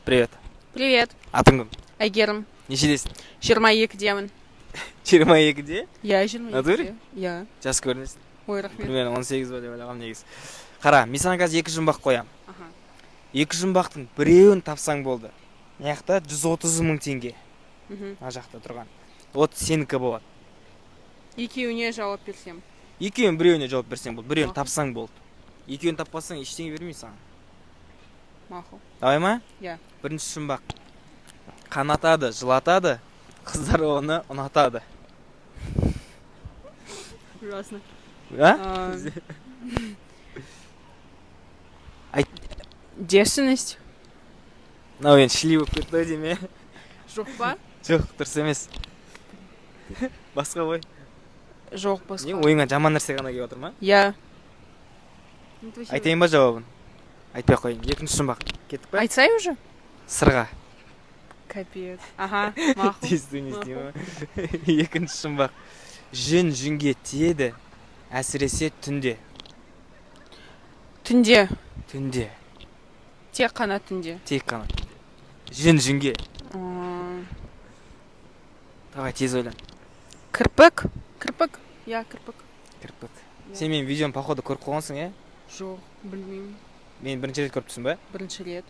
Привет. Привет. Атың кім? Әйгерім. Нешедесің? 22-демін. 22-де? Я 22-де. Натуре? Я. Жас көрінесің. Ой, рахмет. Примерно 18 ба деп ойлағам негізі. Қара, мен саған қазір 2 жұмбақ қоям. Аха. 2 жұмбақтың біреуін тапсаң болды. Мына жақта 130 мың теңге. Мына жақта тұрған. Вот сенікі болады. Екеуіне жауап берсем. Екеуін біреуіне жауап берсең болды. Біреуін тапсаң болды. Екеуін таппасаң ештеңе бермей саған. Мақұл. Давай ма? Я. Бірінші жұмбақ. Қанатады, жылатады, қыздар оны ұнатады. Ужасно. А? Девственность. Мынау енді шли болып кетті ғой деме. Жоқ па? Жоқ, дұрыс емес. Басқа ғой. Жоқ, басқа. Не, ойыңа жаман нәрсе ғана келіп отыр ма? Я. Айтайын ба жауабын? Айтпай қойын. Екінші жұмбақ. Кеттік па? Айтсай уже? Сырға. Капец. Ага, мақұл. Тесті не істеймін. Екінші жұмбақ. Жүн жүнге тиеді, әсіресе түнде. Түнде. Түнде. Тек қана түнде. Тек қана. Жүн жүнге. Давай, тез ойлан. Кірпік. Кірпік. Я, кірпік. Кірпік. Сен менің видеом походу көріп қойғансың, е? Жоқ, білмеймін. Мен бірінші рет көріп тұрсың ба? Бірінші рет.